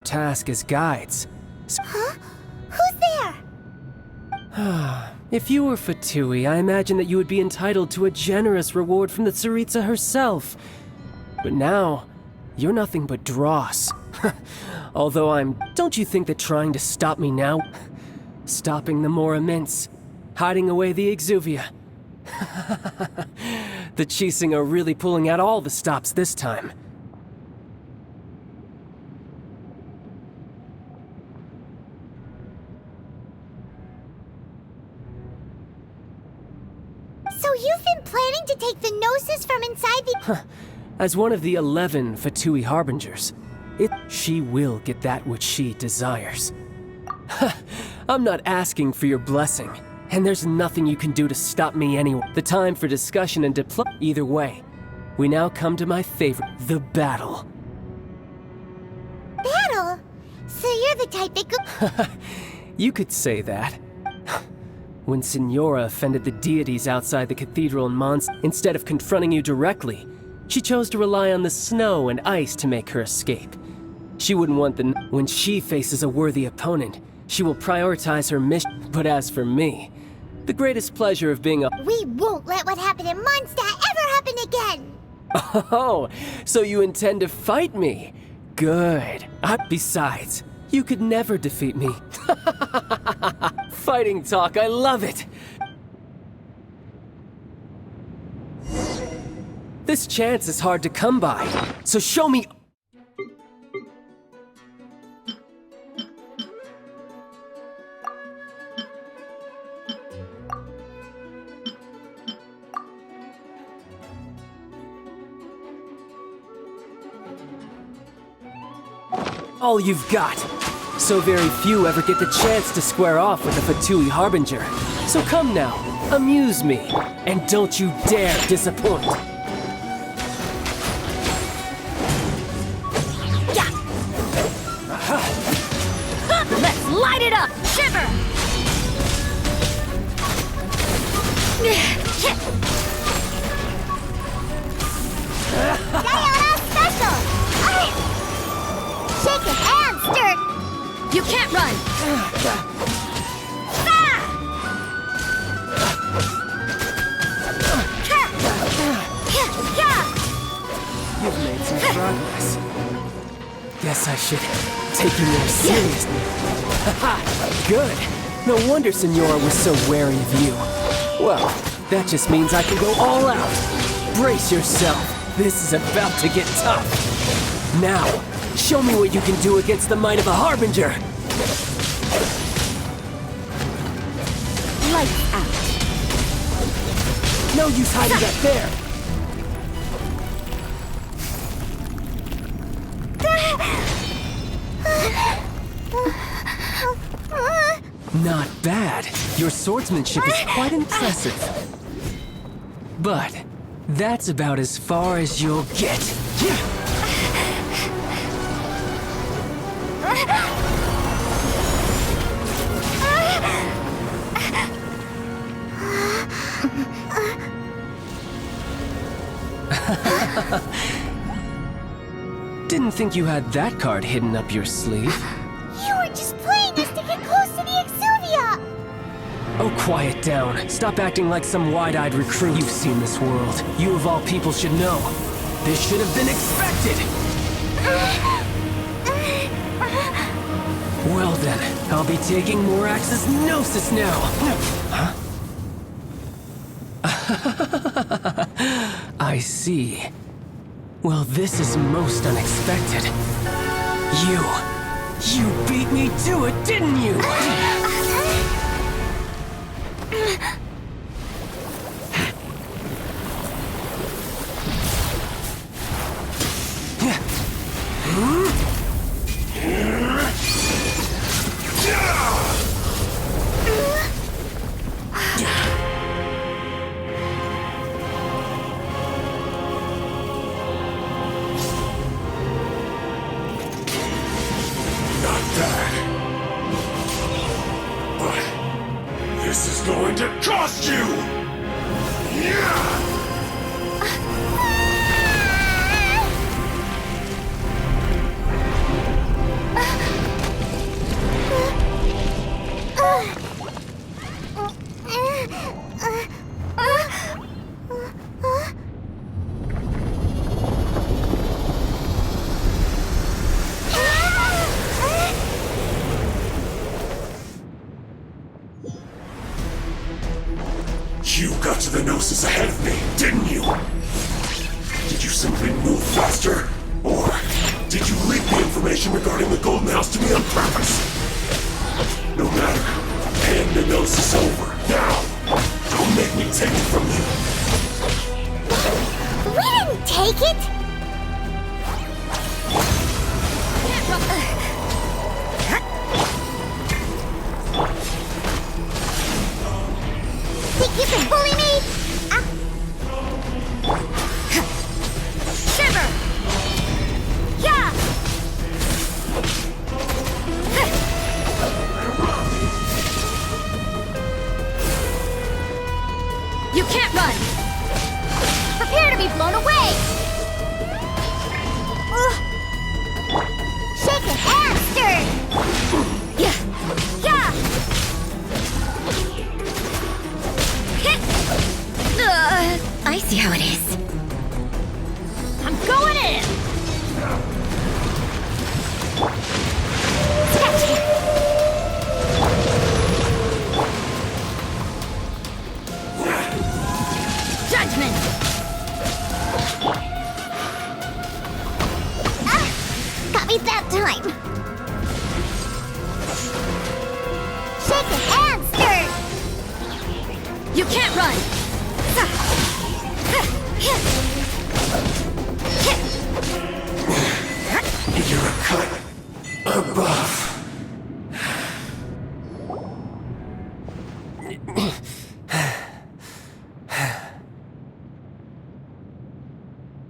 task as guides. Huh? Who's there? If you were Fatui, I imagine that you would be entitled to a generous reward from the Tsaritsa herself. But now, you're nothing but dross. Although don't you think that trying to stop me now, stopping the more immense, hiding away the exuvia, the Chising are really pulling out all the stops this time. So you've been planning to take the Gnosis from inside the... As one of the 11 Fatui Harbingers, she will get that which she desires. I'm not asking for your blessing, and there's nothing you can do to stop me anyway. The time for discussion and either way, we now come to my favorite, the battle. Battle? So you're the type that could... You could say that. When Signora offended the deities outside the cathedral in Mons, instead of confronting you directly, she chose to rely on the snow and ice to make her escape. She wouldn't want when she faces a worthy opponent, she will prioritize her mission. But as for me, the greatest pleasure of being a... We won't let what happened in Mondstadt ever happen again! Oh, so you intend to fight me? Good. Besides, you could never defeat me. Fighting talk, I love it! This chance is hard to come by, so show me... all you've got. So very few ever get the chance to square off with a Fatui Harbinger. So come now, amuse me, and don't you dare disappoint. Yeah. Let's light it up! Shiver! Diana Special! Shake it and stir! You can't run! You've made some progress. Guess I should take you more seriously. Haha, good. No wonder Signora was so wary of you. Well, that just means I can go all out. Brace yourself. This is about to get tough. Now, show me what you can do against the might of a Harbinger! Lights out. No use hiding back there! Not bad. Your swordsmanship is quite impressive. But that's about as far as you'll get. Didn't think you had that card hidden up your sleeve. You were just playing us to get close to the Exuvia! Oh, quiet down. Stop acting like some wide-eyed recruit. You've seen this world. You of all people should know. This should have been expected! Well then, I'll be taking Morax's Gnosis now! Huh? I see. Well, this is most unexpected. You beat me to it, didn't you? This is going to cost you! Gnosis ahead of me, didn't you? Did you simply move faster? Or did you leak the information regarding the Golden House to me on purpose? No matter. Hand the Gnosis over, now! Don't make me take it from you! We didn't take it! Think you can bully me? Shiver! Yeah! You can't run! Prepare to be blown away! Shaken and stirred! Yeah! Yeah! I see how it is. I'm going in! Judgment! Got me that time! Shaken and stirred! You can't run! You're a cut above.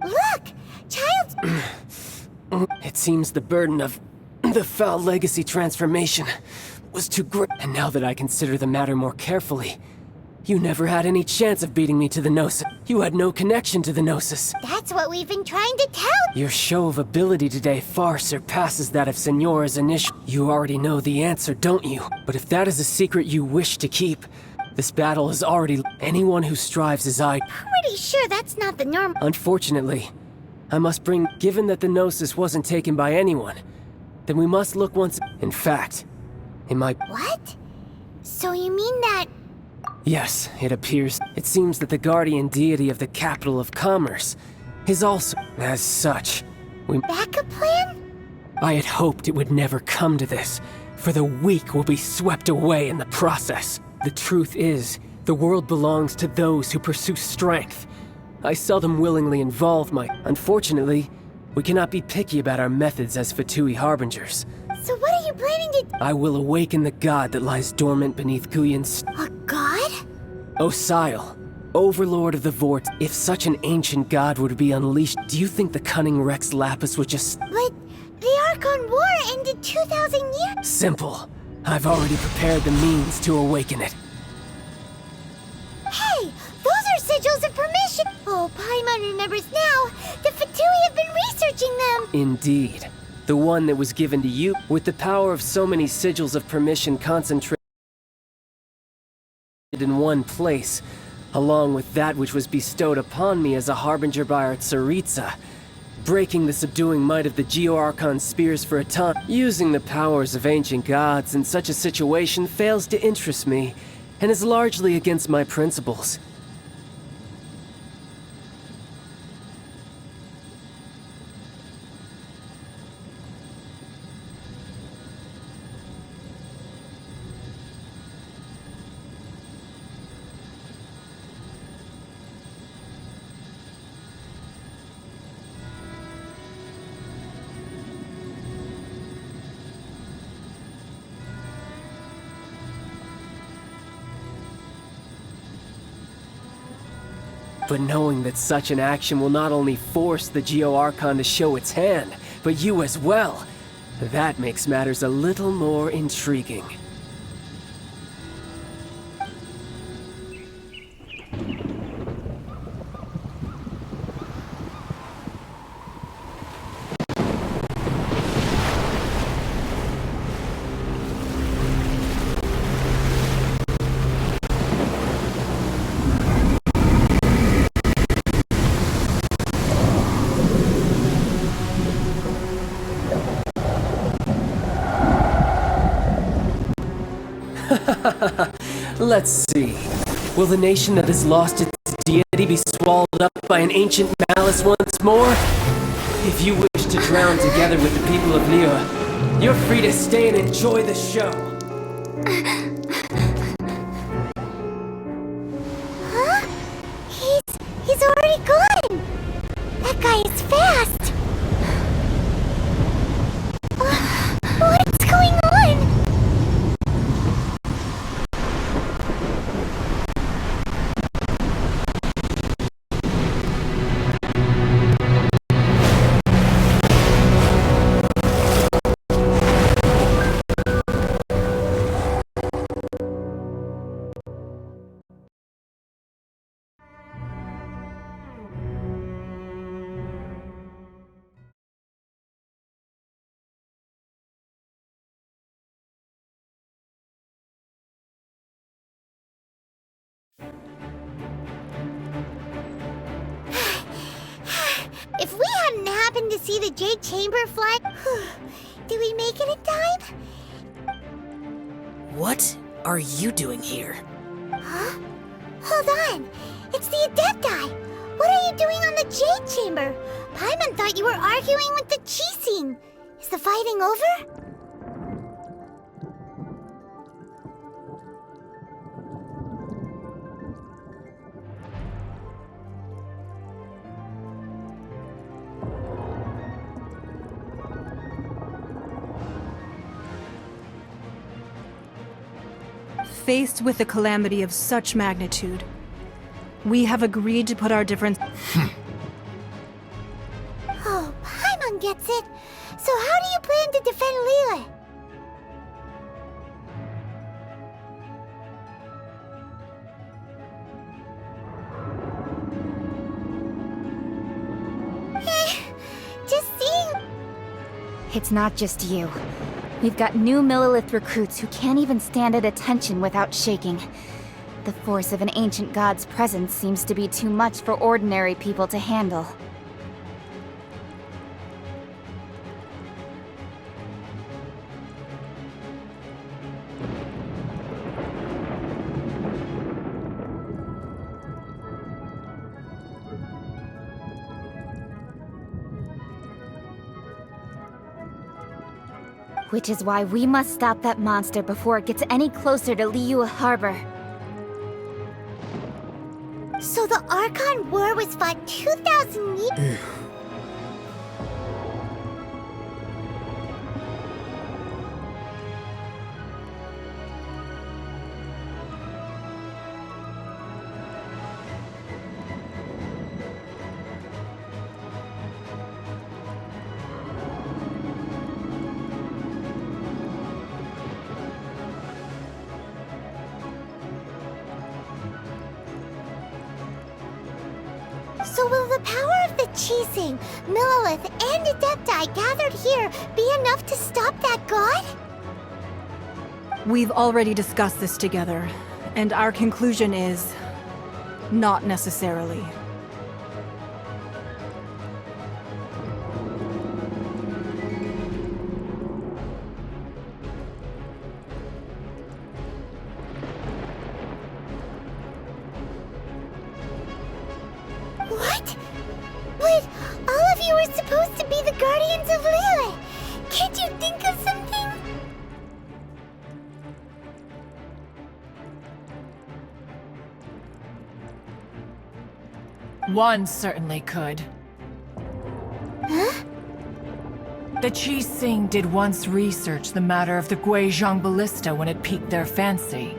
Look! Child's... It seems the burden of the foul legacy transformation was too great. And now that I consider the matter more carefully, you never had any chance of beating me to the Gnosis. You had no connection to the Gnosis. That's what we've been trying to tell. Your show of ability today far surpasses that of Senora's initial. You already know the answer, don't you? But if that is a secret you wish to keep, this battle is already... Anyone who strives as I... Pretty sure that's not the norm. Unfortunately, I must bring... Given that the Gnosis wasn't taken by anyone, then we must look once... In fact, it might... What? So you mean that... Yes, it appears. It seems that the guardian deity of the capital of commerce is also... As such, we... Backup plan? I had hoped it would never come to this, for the weak will be swept away in the process. The truth is, the world belongs to those who pursue strength. I seldom willingly involve my... Unfortunately, we cannot be picky about our methods as Fatui Harbingers. So what are you planning to... I will awaken the god that lies dormant beneath Guyan's... A god? Osile, overlord of the Vort. If such an ancient god were to be unleashed, do you think the cunning Rex Lapis would just... But the Archon War ended 2,000 years... Simple. I've already prepared the means to awaken it. Hey! Those are sigils of permission! Oh, Paimon remembers now! The Fatui have been researching them! Indeed. The one that was given to you, with the power of so many sigils of permission concentrated in one place, along with that which was bestowed upon me as a harbinger by our Tsaritsa, breaking the subduing might of the Geo-Archon spears for a time. Using the powers of ancient gods in such a situation fails to interest me, and is largely against my principles. But knowing that such an action will not only force the Geo-Archon to show its hand, but you as well, that makes matters a little more intriguing. Let's see. Will the nation that has lost its deity be swallowed up by an ancient malice once more? If you wish to drown together with the people of Liyue, you're free to stay and enjoy the show. Huh? He's already gone! That guy is fast! What's going on? If we hadn't happened to see the Jade Chamber flag, did we make it in time? What are you doing here? Huh? Hold on. It's the Adepti. What are you doing on the Jade Chamber? Paimon thought you were arguing with the Chising. Is the fighting over? Faced with a calamity of such magnitude, we have agreed to put our difference. Oh, Paimon gets it. So how do you plan to defend Liyue? Just seeing. It's not just you. We've got new Millilith recruits who can't even stand at attention without shaking. The force of an ancient god's presence seems to be too much for ordinary people to handle. Which is why we must stop that monster before it gets any closer to Liyue Harbor. So the Archon War was fought 2,000 years. So will the power of the Chising, Millilith, and Adepti gathered here be enough to stop that god? We've already discussed this together, and our conclusion is... not necessarily. What? But all of you were supposed to be the Guardians of Liyue. Can't you think of something? One certainly could. Huh? The Chising did once research the matter of the Guizhong Ballista when it piqued their fancy.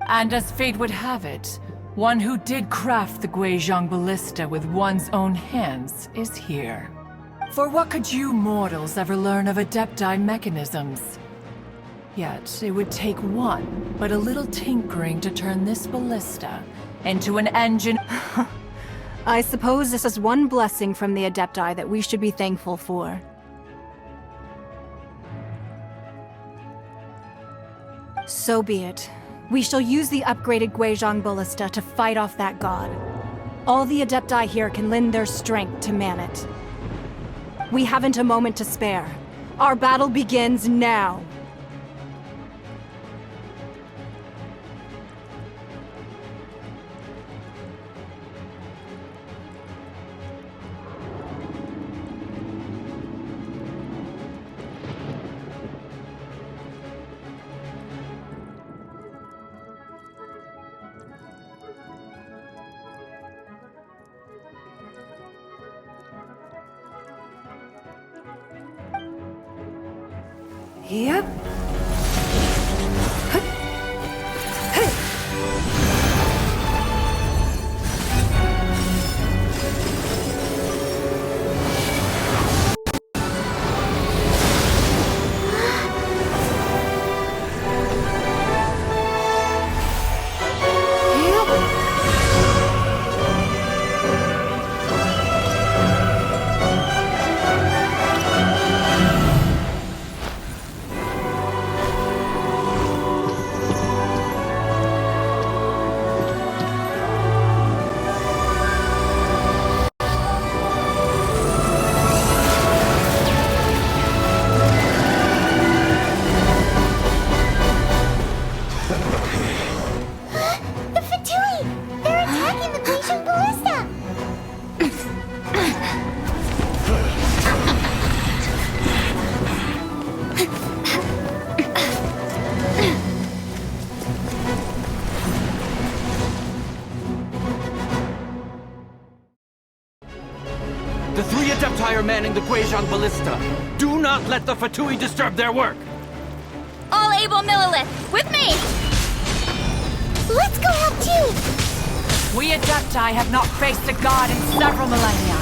And as fate would have it, one who did craft the Guizhong Ballista with one's own hands is here. For what could you mortals ever learn of Adepti mechanisms? Yet, it would take one, but a little tinkering to turn this ballista into an engine. I suppose this is one blessing from the Adepti that we should be thankful for. So be it. We shall use the upgraded Guizhong Ballista to fight off that god. All the Adepti here can lend their strength to man it. We haven't a moment to spare. Our battle begins now. Yep. The Fatui! They're attacking the Grecian ballista! The 3 Adepti are manning the Guizhong ballista. Do not let the Fatui disturb their work. All able Millilith, with me! Let's go help too! We Adepti have not faced a god in several millennia.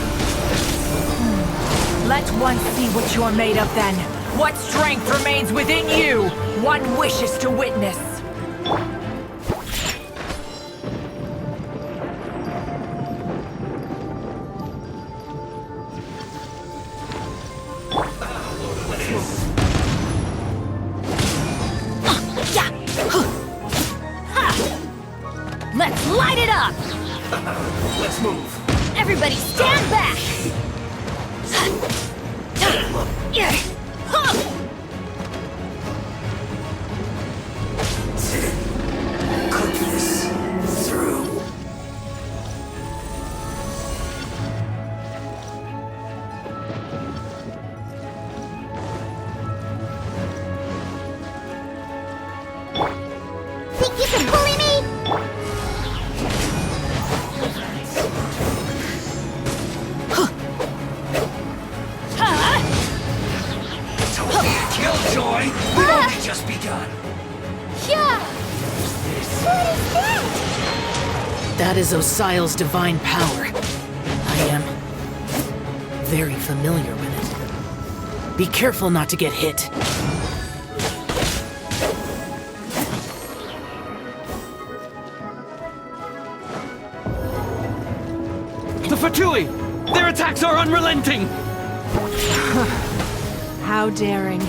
Let one see what you're made of then. What strength remains within you? One wishes to witness. Let's light it up! Let's move. Everybody stand back! Cut this through. Think you can bully me? Killjoy, we've only just begun. Yeah! What is that? That is Osial's divine power. I am very familiar with it. Be careful not to get hit. The Fatui! Their attacks are unrelenting! How daring.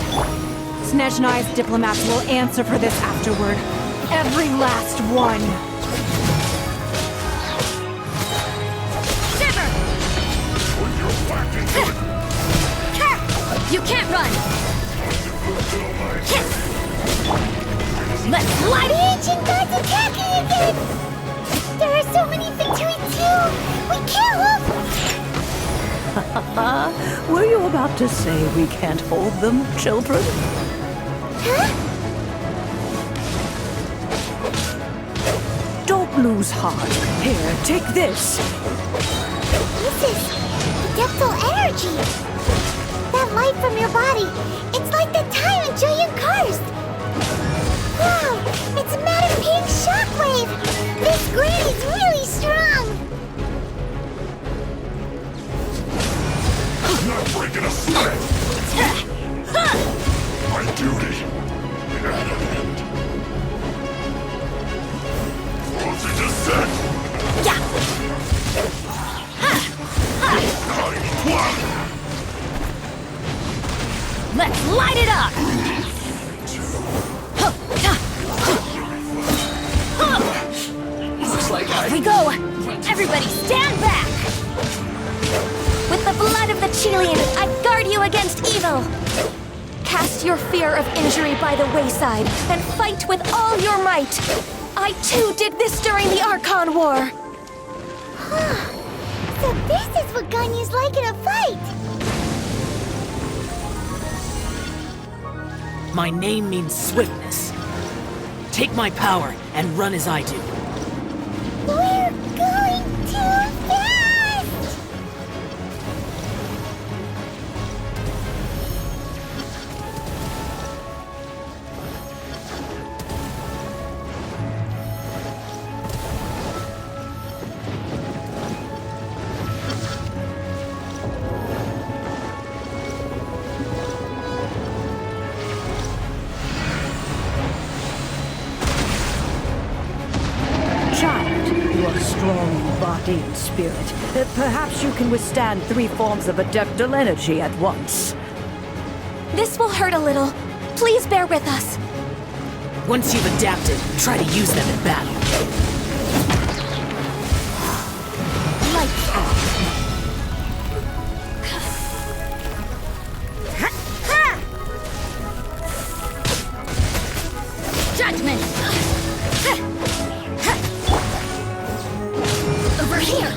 Snezhnai's diplomats will answer for this afterward. Every last one. Shiver! You can't run! Let's light The it! ancient god's attacking again! There are so many Fatui too! We can't look! Were you about to say we can't hold them, children? Huh? Don't lose heart. Here, take this. This is Adeptal energy! That light from your body, it's like the time in Julian Karst! Wow, it's a matte pink shockwave! This granny's really strong! Not breaking a sweat. My duty at an end. Once it is set. Let's light it up! Looks like Here we go! Everybody stand back! With the blood of the Chilean, I guard you against evil! Cast your fear of injury by the wayside and fight with all your might! I too did this during the Archon War! So this is what Ganyu's like in a fight! My name means swiftness. Take my power and run as I do. We're going too fast! Child, you are strong in body and spirit. Perhaps you can withstand 3 forms of adeptal energy at once. This will hurt a little. Please bear with us. Once you've adapted, try to use them in battle. Lights out. Judgment! Over here!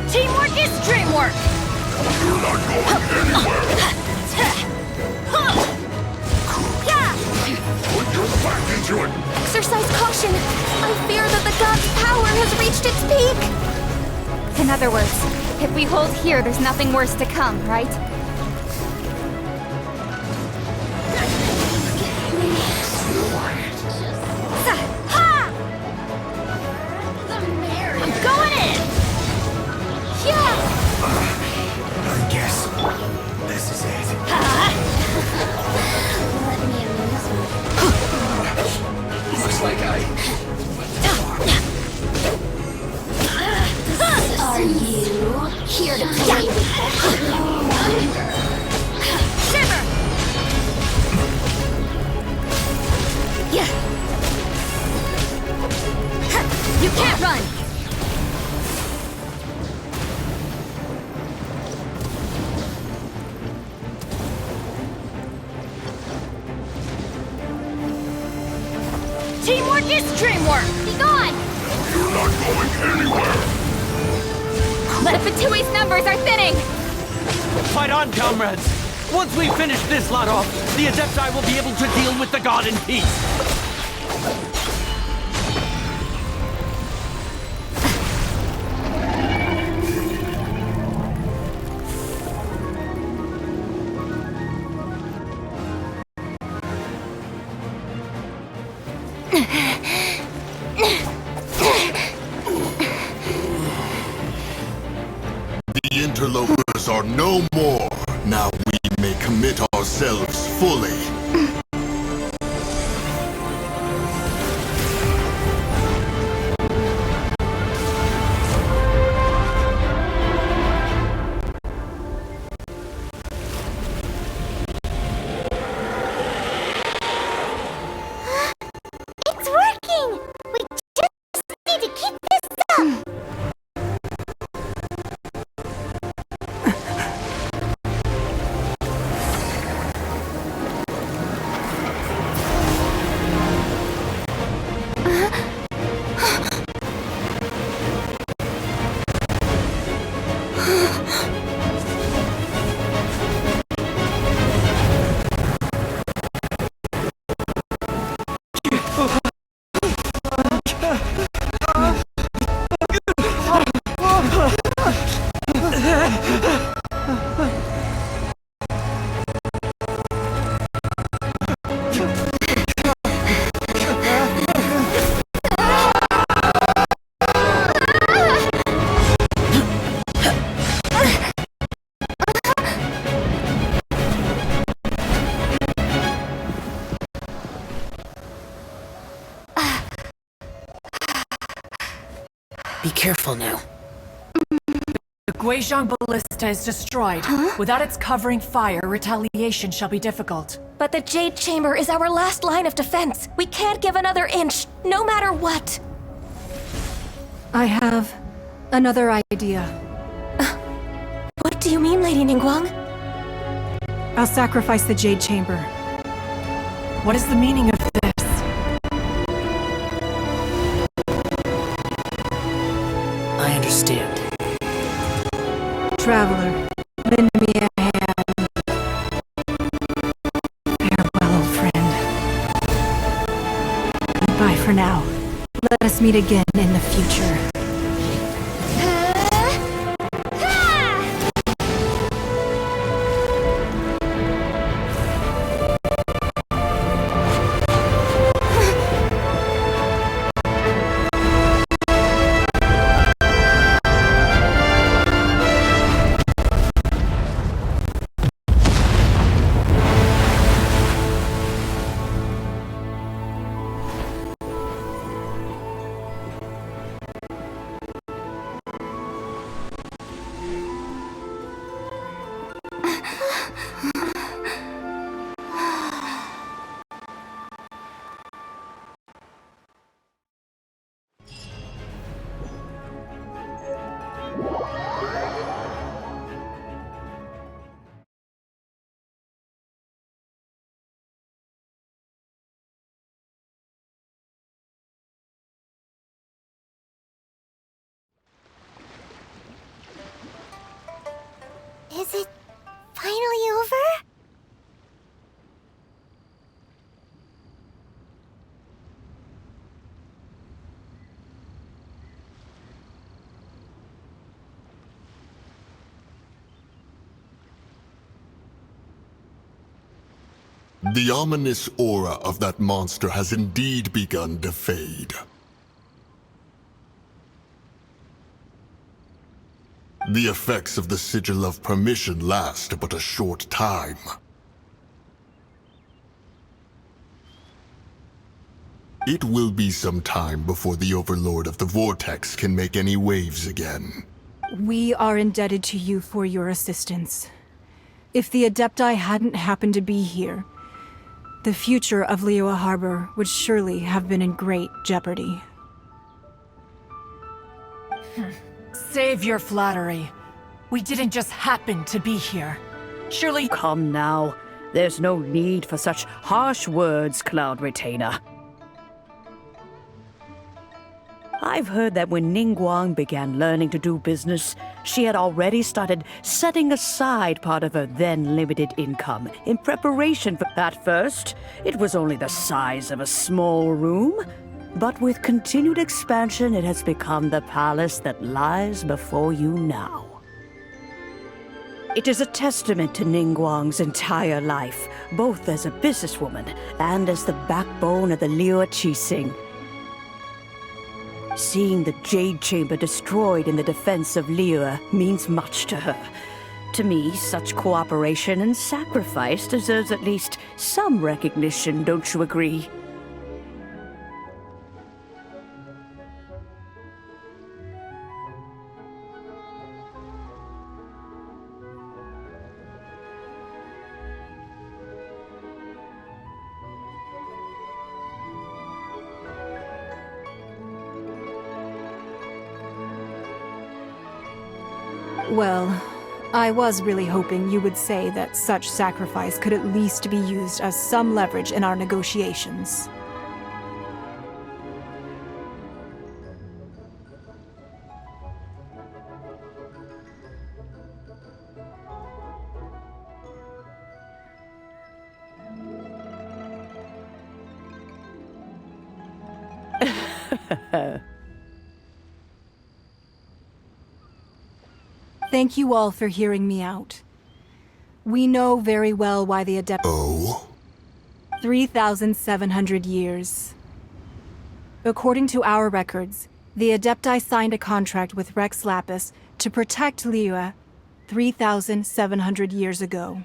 Teamwork is dreamwork! You're not going anywhere! Put your back into it! Exercise caution! I fear that the god's power has reached its peak! In other words, if we hold here, there's nothing worse to come, right? I'm going in! Yeah! I guess this is it. Looks like Are you here to play with Shiver! Yeah! You can't run! Teamwork is dreamwork! Be gone! You're not going anywhere! Fatoui's numbers are thinning! Fight on, comrades! Once we finish this lot off, the Adepti will be able to deal with the god in peace! The interlopers are no more. Now we may commit ourselves fully. It's working! We just need to keep this up! Be careful now. The Guizhong Ballista is destroyed. Without its covering fire, retaliation shall be difficult. But the Jade Chamber is our last line of defense. We can't give another inch, no matter what. I have another idea. What do you mean, Lady Ningguang? I'll sacrifice the Jade Chamber. What is the meaning of this? I understand. Traveler, lend me a hand. Farewell, old friend. Goodbye for now. Let us meet again in the future. Is it finally over? The ominous aura of that monster has indeed begun to fade. The effects of the Sigil of Permission last but a short time. It will be some time before the Overlord of the Vortex can make any waves again. We are indebted to you for your assistance. If the Adepti hadn't happened to be here, the future of Liyue Harbor would surely have been in great jeopardy. Save your flattery. We didn't just happen to be here. Surely... Come now. There's no need for such harsh words, Cloud Retainer. I've heard that when Ningguang began learning to do business, she had already started setting aside part of her then limited income in preparation for... At first, it was only the size of a small room, but with continued expansion, it has become the palace that lies before you now. It is a testament to Ningguang's entire life, both as a businesswoman and as the backbone of the Liyue Qixing. Seeing the Jade Chamber destroyed in the defense of Liyue means much to her. To me, such cooperation and sacrifice deserves at least some recognition, don't you agree? Well, I was really hoping you would say that such sacrifice could at least be used as some leverage in our negotiations. Thank you all for hearing me out. We know very well why the Adept... Oh? 3,700 years. According to our records, the Adepti signed a contract with Rex Lapis to protect Liyue 3,700 years ago.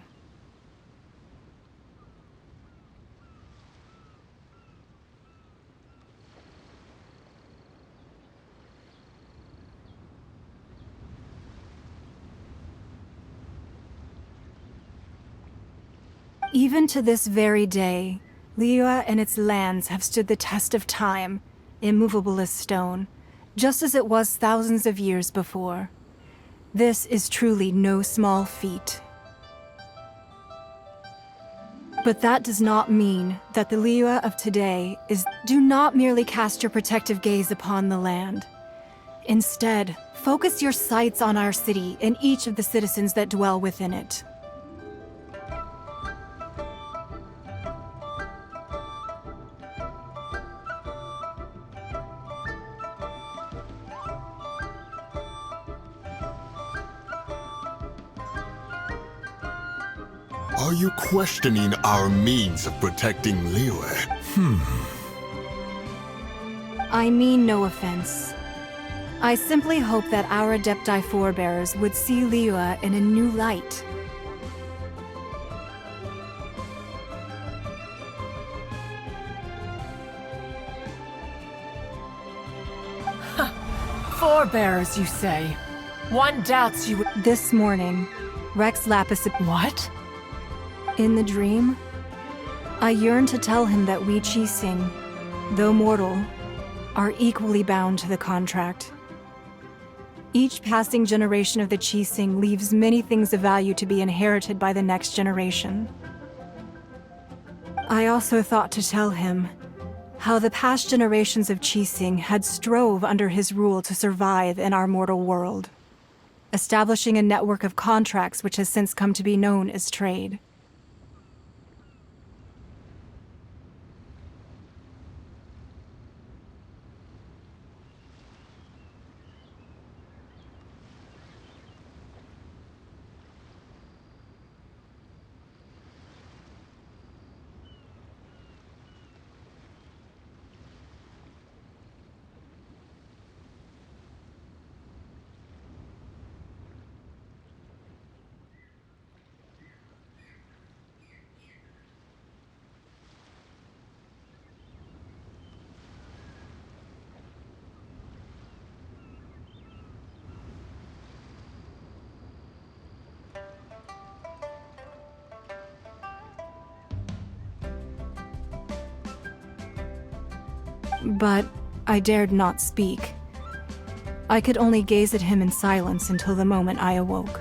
Even to this very day, Liyue and its lands have stood the test of time, immovable as stone, just as it was thousands of years before. This is truly no small feat. But that does not mean that the Liyue of today is... Do not merely cast your protective gaze upon the land. Instead, focus your sights on our city and each of the citizens that dwell within it. Are you questioning our means of protecting Liyue? I mean no offense. I simply hope that our Adepti forebears would see Liyue in a new light. Forebears, you say? One doubts you would... This morning, Rex Lapis... What? In the dream, I yearn to tell him that we Qixing, though mortal, are equally bound to the contract. Each passing generation of the Qixing leaves many things of value to be inherited by the next generation. I also thought to tell him how the past generations of Qixing had strove under his rule to survive in our mortal world, establishing a network of contracts which has since come to be known as trade. But I dared not speak. I could only gaze at him in silence until the moment I awoke.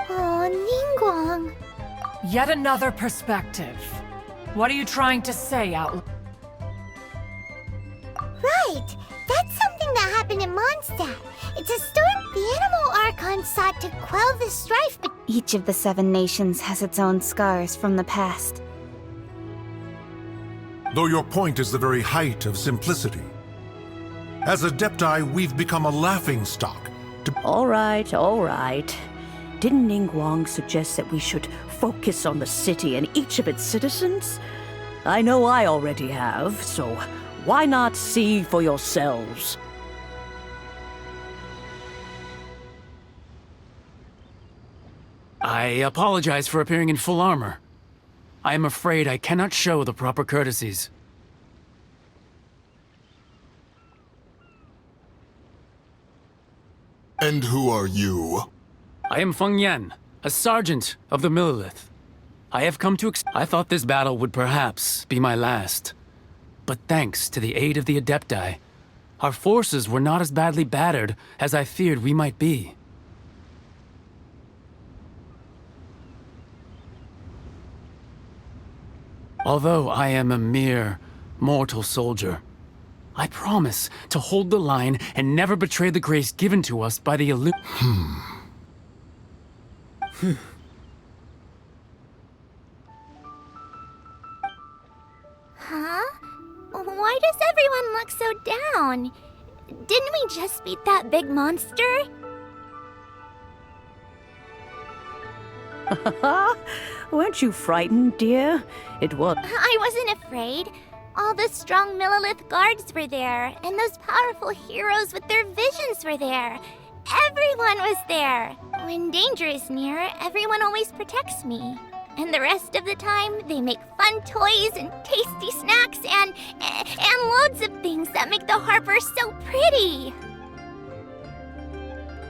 Oh, Ningguang. Yet another perspective. What are you trying to say, Outlaw? Right! That's something that happened in Mondstadt. It's a story the Animal Archon sought to quell the strife between... Each of the 7 nations has its own scars from the past. Though your point is the very height of simplicity. As Adepti, we've become a laughingstock to... All right, all right. Didn't Ningguang suggest that we should focus on the city and each of its citizens? I know I already have, so why not see for yourselves? I apologize for appearing in full armor. I am afraid I cannot show the proper courtesies. And who are you? I am Feng Yan, a sergeant of the Millelith. I have come to I thought this battle would perhaps be my last. But thanks to the aid of the Adepti, our forces were not as badly battered as I feared we might be. Although I am a mere mortal soldier, I promise to hold the line and never betray the grace given to us by the Huh? Why does everyone look so down? Didn't we just beat that big monster? Weren't you frightened, dear? It was... I wasn't afraid. All the strong Millelith guards were there, and those powerful heroes with their visions were there. Everyone was there. When danger is near, everyone always protects me. And the rest of the time, they make fun toys and tasty snacks and loads of things that make the harbor so pretty.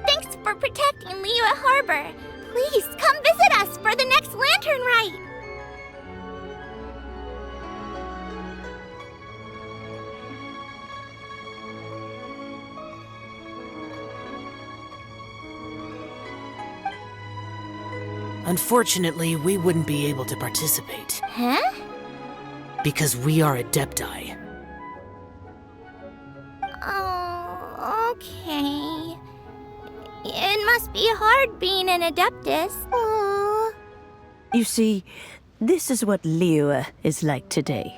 Thanks for protecting Liyue Harbor. Please come visit us for the next lantern rite. Unfortunately, we wouldn't be able to participate. Huh? Because we are Adepti. Oh, okay. It must be hard being an Adeptus. Aww. You see, this is what Liyue is like today.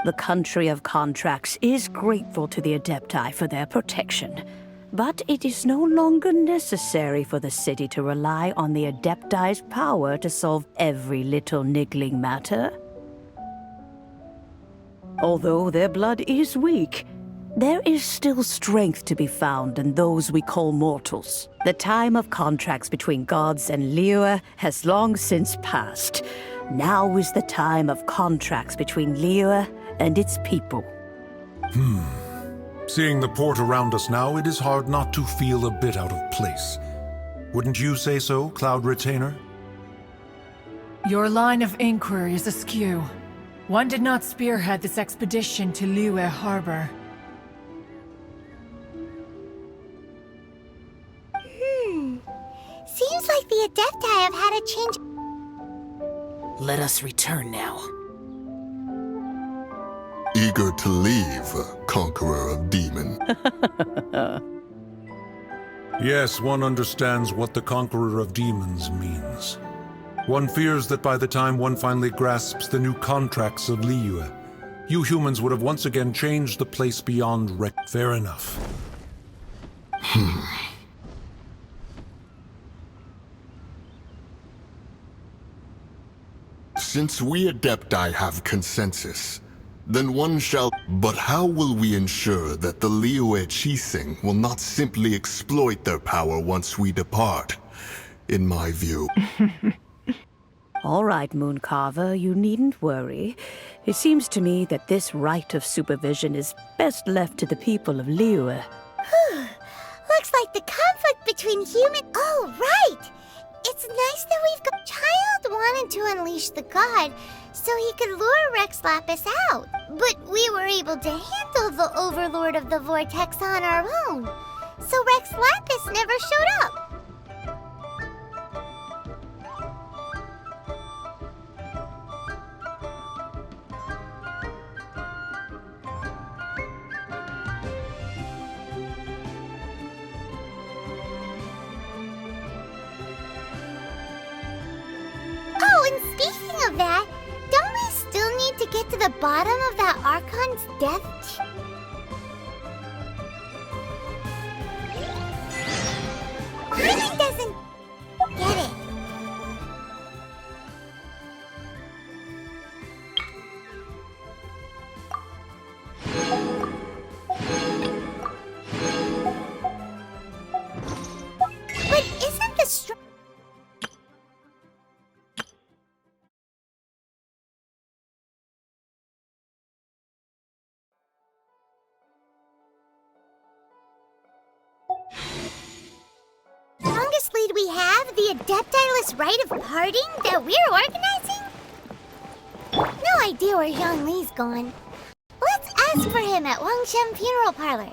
The country of contracts is grateful to the Adepti for their protection. But it is no longer necessary for the city to rely on the Adepti's power to solve every little niggling matter. Although their blood is weak, there is still strength to be found in those we call mortals. The time of contracts between gods and Liyue has long since passed. Now is the time of contracts between Liyue and its people. Seeing the port around us now, it is hard not to feel a bit out of place. Wouldn't you say so, Cloud Retainer? Your line of inquiry is askew. One did not spearhead this expedition to Liyue Harbor. Seems like the Adepti have had a change. Let us return now. Eager to leave, Conqueror of Demon. Yes, one understands what the Conqueror of Demons means. One fears that by the time one finally grasps the new contracts of Liyue, you humans would have once again changed the place beyond Fair enough. Since we Adepti have consensus, then one shall... But how will we ensure that the Liyue Chising will not simply exploit their power once we depart? In my view... All right, Mooncarver, you needn't worry. It seems to me that this right of supervision is best left to the people of Liyue. Looks like the conflict between human... Oh, right! It's nice that we've got... Child wanted to unleash the god so he could lure Rex Lapis out. But we were able to handle the Overlord of the Vortex on our own. So Rex Lapis never showed up. Oh, and speaking of that, don't we still need to get to the bottom of that Archon's death? Really doesn't get it. But isn't the strongest lead we have the Adeptiless Rite of Parting that we're organizing? No idea where Zhang Li's gone. Let's ask for him at Wangshen Funeral Parlor.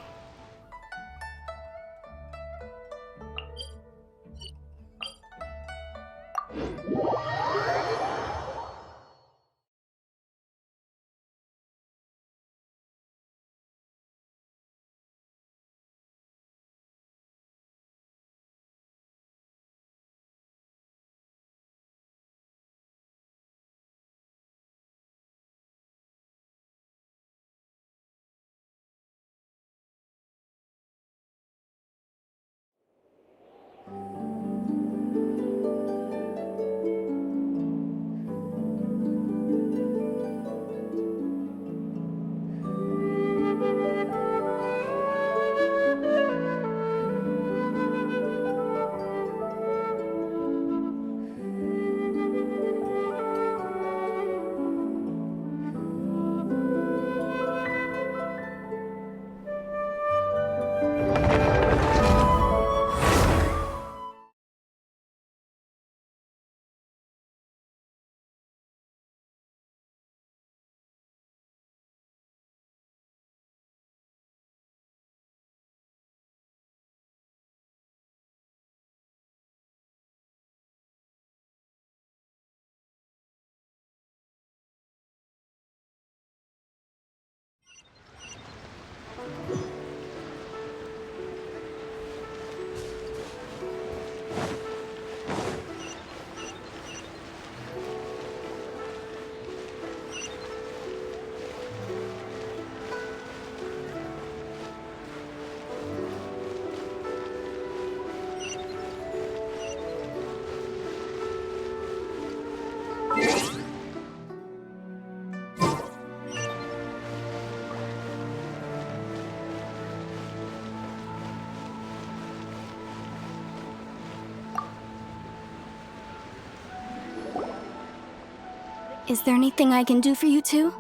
Is there anything I can do for you two?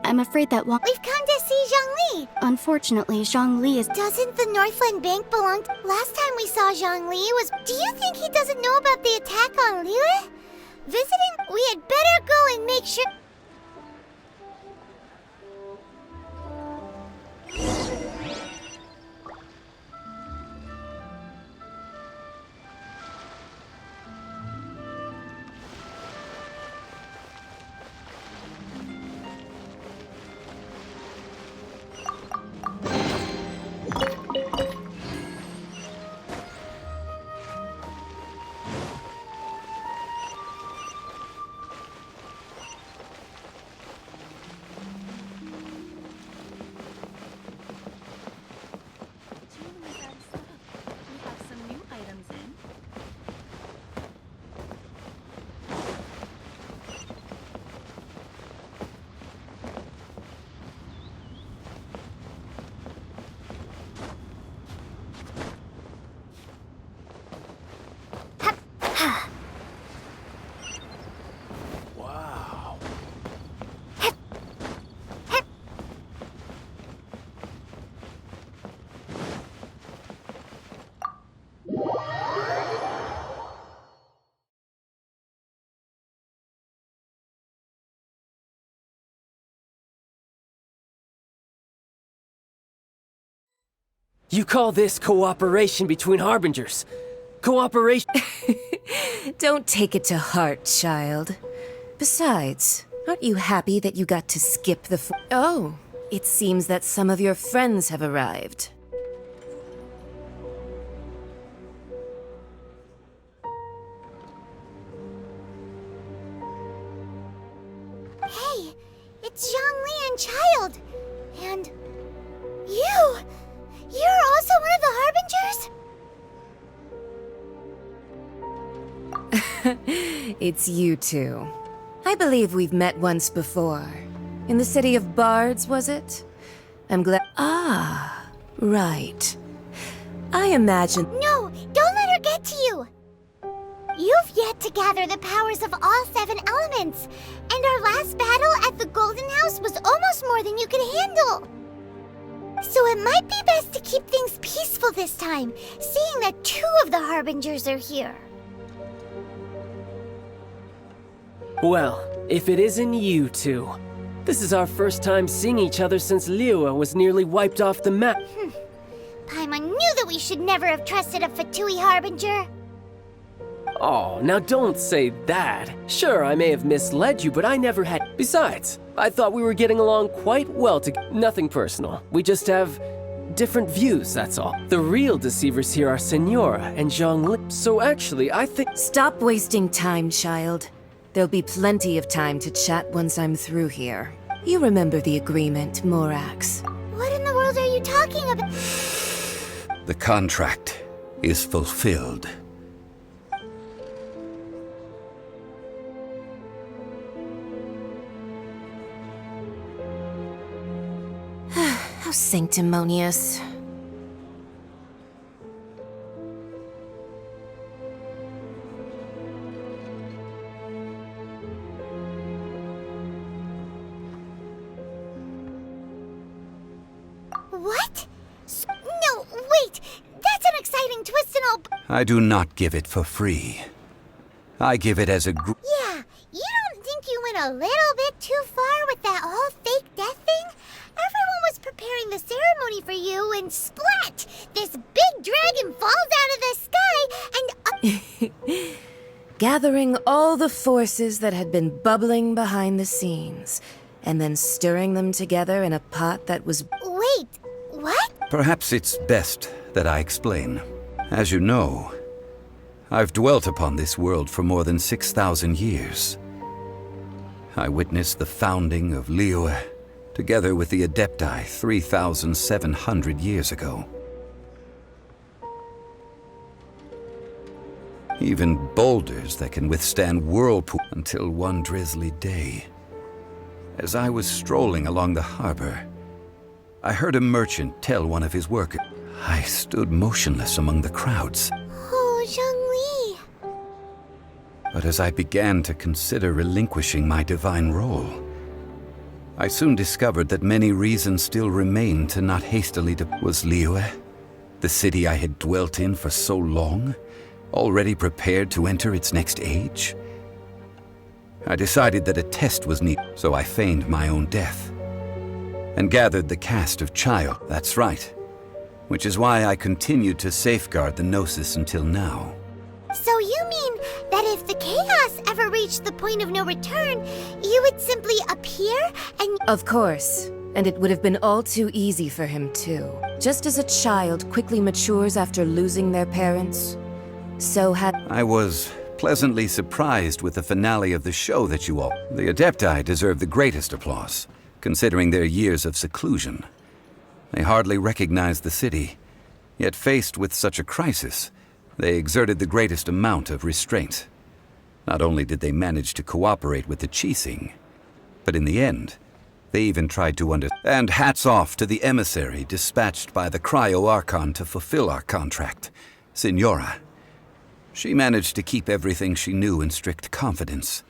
I'm afraid that We've come to see Zhongli. Unfortunately, Zhongli is... Doesn't the Northland Bank belong to... Last time we saw Zhongli was... Do you think he doesn't know about the attack on Liyue? Visiting? We had better go and make sure... Wow. You call this cooperation between Harbingers? Cooperation? Don't take it to heart, child. Besides, aren't you happy that you got to skip the Oh, it seems that some of your friends have arrived. Hey, it's Zhongli and Child. And... you! You're also one of the Harbingers? It's you two. I believe we've met once before. In the city of Bards, was it? I'm glad. Ah, right. I imagine. No, don't let her get to you! You've yet to gather the powers of all 7 elements, and our last battle at the Golden House was almost more than you could handle. So it might be best to keep things peaceful this time, seeing that 2 of the Harbingers are here. Well, if it isn't you two. This is our first time seeing each other since Liyue was nearly wiped off the map. Paimon knew that we should never have trusted a Fatui Harbinger. Oh, now don't say that. Sure, I may have misled you, but I never had... Besides, I thought we were getting along quite well Nothing personal. We just have different views, that's all. The real deceivers here are Senora and Zhongli. So actually, I think... Stop wasting time, child. There'll be plenty of time to chat once I'm through here. You remember the agreement, Morax. What in the world are you talking about? The contract is fulfilled. How sanctimonious. What? No, wait! That's an exciting twist and all... I do not give it for free. I give it as a group. Yeah, you don't think you went a little bit too far with that whole fake death thing? Everyone was preparing the ceremony for you, and splat! This big dragon falls out of the sky, and... Gathering all the forces that had been bubbling behind the scenes, and then stirring them together in a pot that was... Wait, what? Perhaps it's best that I explain. As you know, I've dwelt upon this world for more than 6,000 years. I witnessed the founding of Liyue, together with the Adepti 3,700 years ago. Even boulders that can withstand whirlpool until one drizzly day. As I was strolling along the harbor, I heard a merchant tell one of his workers. I stood motionless among the crowds. Oh, Zhongli. But as I began to consider relinquishing my divine role, I soon discovered that many reasons still remained to not hastily Was Liyue, the city I had dwelt in for so long, already prepared to enter its next age? I decided that a test was needed, so I feigned my own death and gathered the cast of child. That's right, which is why I continued to safeguard the Gnosis until now. So you mean that if the chaos ever reached the point of no return, you would simply appear and— Of course, and it would have been all too easy for him too. Just as a child quickly matures after losing their parents, so had— I was pleasantly surprised with the finale of the show that you all— The Adepti deserve the greatest applause, considering their years of seclusion. They hardly recognized the city, yet faced with such a crisis, they exerted the greatest amount of restraint. Not only did they manage to cooperate with the Qixing, but in the end, they even tried to And hats off to the emissary dispatched by the Cryo-Archon to fulfill our contract, Signora. She managed to keep everything she knew in strict confidence,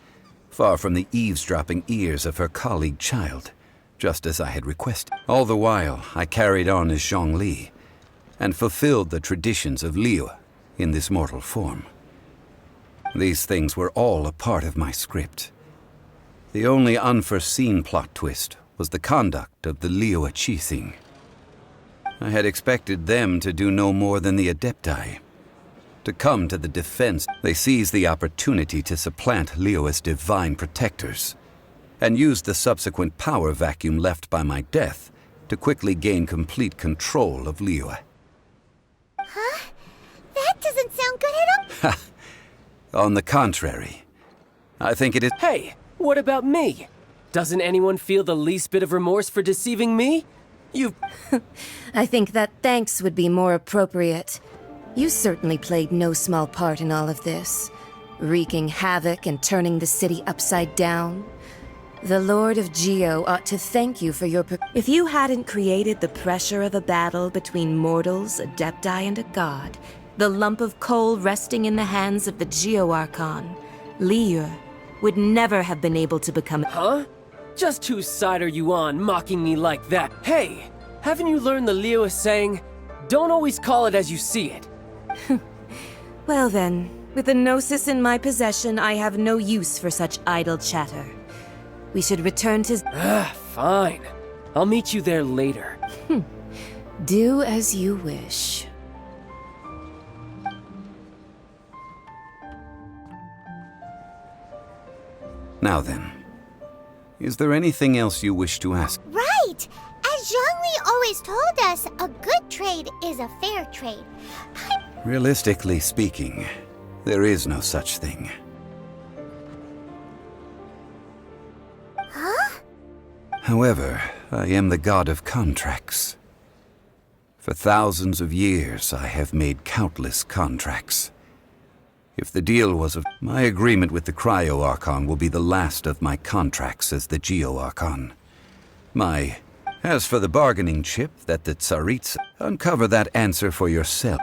far from the eavesdropping ears of her colleague child, just as I had requested. All the while, I carried on as Zhongli, and fulfilled the traditions of Liyue in this mortal form. These things were all a part of my script. The only unforeseen plot twist was the conduct of the Liyue Qixing. I had expected them to do no more than the Adepti, to come to the defense. They seized the opportunity to supplant Liyue as divine protectors, and used the subsequent power vacuum left by my death to quickly gain complete control of Liyue. Huh? That doesn't sound good at all. On the contrary, I think it is— Hey, what about me? Doesn't anyone feel the least bit of remorse for deceiving me? I think that thanks would be more appropriate. You certainly played no small part in all of this, wreaking havoc and turning the city upside down. The Lord of Geo ought to thank you for your— If you hadn't created the pressure of a battle between mortals, Adepti, and a god, the lump of coal resting in the hands of the Geo-Archon, Liyue, would never have been able to become— Huh? Just whose side are you on, mocking me like that? Hey, haven't you learned the Liyue saying, don't always call it as you see it? Well then, with the Gnosis in my possession, I have no use for such idle chatter. We should return to— Fine. I'll meet you there later. Do as you wish. Now then, is there anything else you wish to ask? Right! As Zhongli always told us, a good trade is a fair trade. Realistically speaking, there is no such thing. Huh? However, I am the god of contracts. For thousands of years, I have made countless contracts. If the deal was of— My agreement with the Cryo-Archon will be the last of my contracts as the Geo-Archon. As for the bargaining chip that the Tsaritsa— Uncover that answer for yourself.